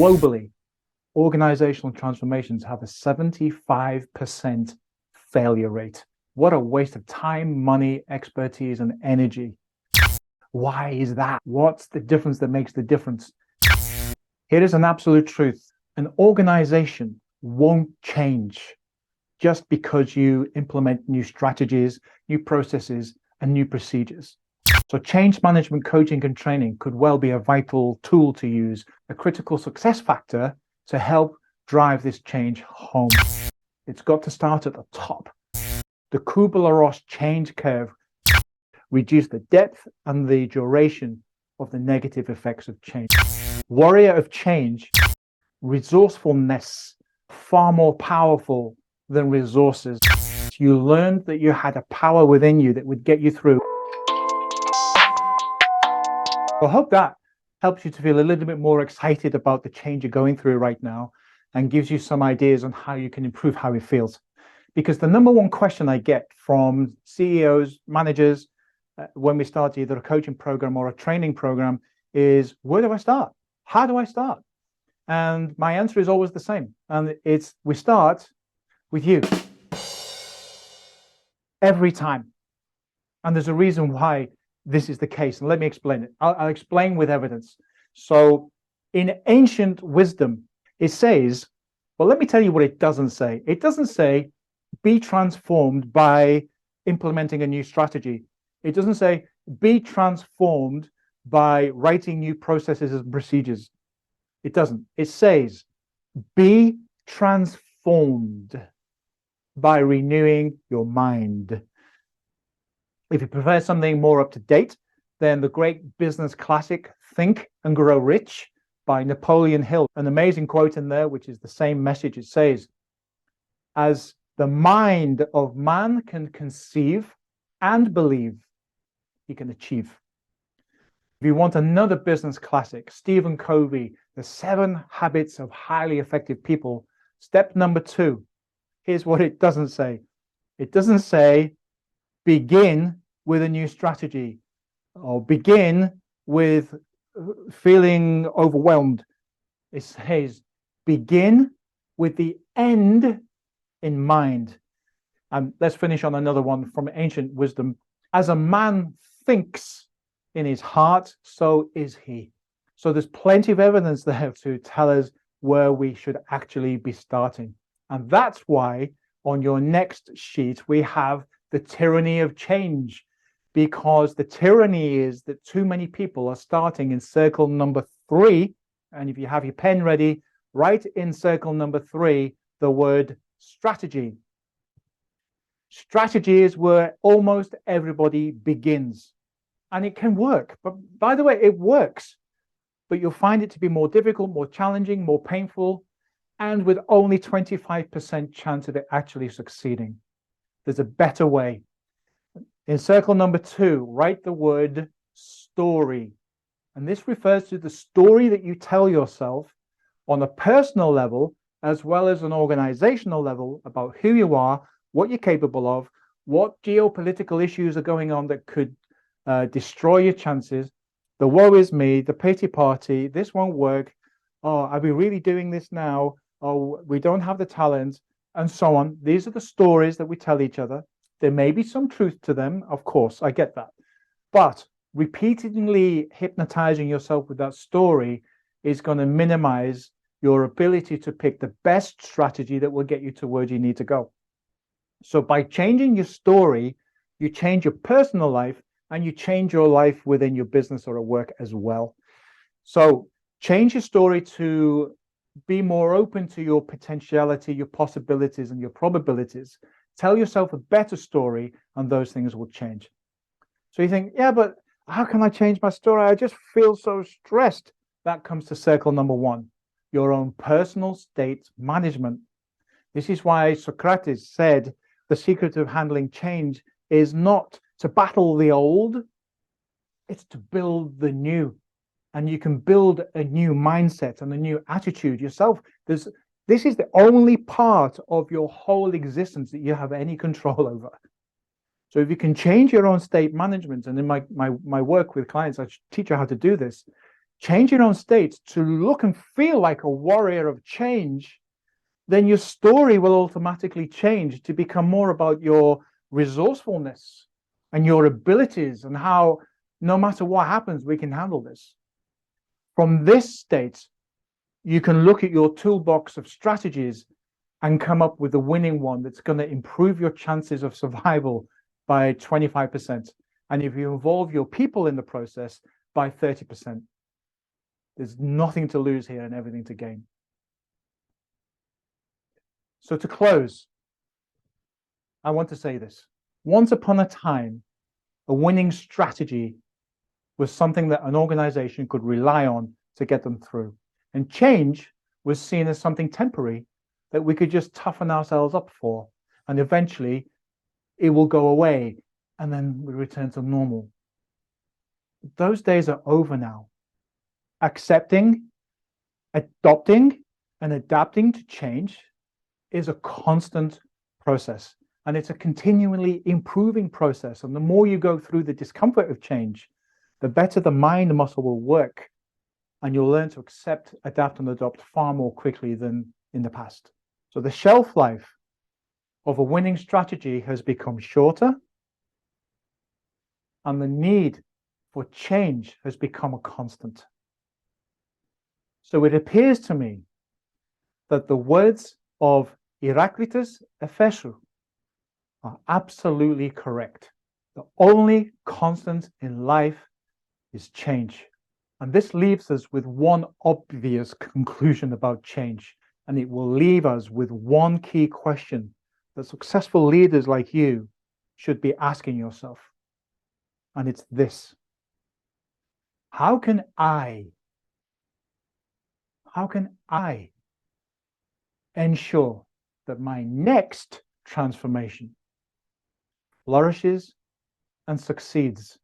globally, organizational transformations have a 75% failure rate. What a waste of time, money, expertise, and energy. Why is that? What's the difference that makes the difference? Here is an absolute truth. An organization won't change just because you implement new strategies, new processes, and new procedures. So change management coaching and training could well be a vital tool to use, a critical success factor to help drive this change home. It's got to start at the top. The Kubler-Ross change curve reduce the depth and the duration of the negative effects of change. Warrior of change, resourcefulness, far more powerful than resources. You learned that you had a power within you that would get you through. I hope that helps you to feel a little bit more excited about the change you're going through right now and gives you some ideas on how you can improve how it feels. Because the number one question I get from CEOs, managers, when we start either a coaching program or a training program is, where do I start? How do I start? And my answer is always the same. And it's, we start with you. Every time. And there's a reason why this is the case. And let me explain it. I'll explain with evidence. So in ancient wisdom, it says, well, let me tell you what it doesn't say. It doesn't say, be transformed by implementing a new strategy. It doesn't say, be transformed by writing new processes and procedures. It doesn't. It says, be transformed by renewing your mind. If you prefer something more up to date, then the great business classic, Think and Grow Rich by Napoleon Hill, an amazing quote in there, which is the same message. It says, as the mind of man can conceive and believe, he can achieve. If you want another business classic, Stephen Covey, The 7 Habits of Highly Effective People, step number 2. Here's what it doesn't say. It doesn't say, begin with a new strategy or begin with feeling overwhelmed. It says, begin with the end in mind. And let's finish on another one from ancient wisdom. As a man thinks in his heart, so is he. So there's plenty of evidence there to tell us where we should actually be starting. And that's why on your next sheet, we have the tyranny of change, because the tyranny is that too many people are starting in circle number 3. And if you have your pen ready, write in circle number 3 the word strategy. Strategy is where almost everybody begins. And it can work. But by the way, it works. But you'll find it to be more difficult, more challenging, more painful, and with only 25% chance of it actually succeeding. There's a better way. In circle number 2, write the word story. And this refers to the story that you tell yourself on a personal level, as well as an organizational level, about who you are, what you're capable of, what geopolitical issues are going on that could destroy your chances, the woe is me, the pity party, this won't work, oh, are we really doing this now? Oh, we don't have the talent, and so on. These are the stories that we tell each other. There may be some truth to them, of course, I get that. But repeatedly hypnotizing yourself with that story is going to minimize your ability to pick the best strategy that will get you to where you need to go. So by changing your story, you change your personal life and you change your life within your business or at work as well. So change your story to be more open to your potentiality, your possibilities, and your probabilities. Tell yourself a better story, and those things will change. So you think, yeah, but how can I change my story? I just feel so stressed. That comes to circle number 1, your own personal state management. This is why Socrates said the secret of handling change is not to battle the old, it's to build the new. And you can build a new mindset and a new attitude yourself. This is the only part of your whole existence that you have any control over. So if you can change your own state management, and in my work with clients, I teach you how to do this. change your own state to look and feel like a warrior of change, then your story will automatically change to become more about your resourcefulness and your abilities and how no matter what happens, we can handle this. From this state, you can look at your toolbox of strategies and come up with a winning one that's going to improve your chances of survival by 25%. And if you involve your people in the process, by 30%. There's nothing to lose here and everything to gain. So to close, I want to say this. Once upon a time, a winning strategy was something that an organization could rely on to get them through. And change was seen as something temporary that we could just toughen ourselves up for. And eventually it will go away and then we return to normal. Those days are over now. Accepting, adopting, and adapting to change is a constant process. And it's a continually improving process. And the more you go through the discomfort of change, the better the mind muscle will work. And you'll learn to accept, adapt, and adopt far more quickly than in the past. So the shelf life of a winning strategy has become shorter. And the need for change has become a constant. So it appears to me that the words of Heraclitus Ephesus are absolutely correct. The only constant in life is change. And this leaves us with one obvious conclusion about change. And it will leave us with one key question that successful leaders like you should be asking yourself. And it's this: how can I ensure that my next transformation flourishes and succeeds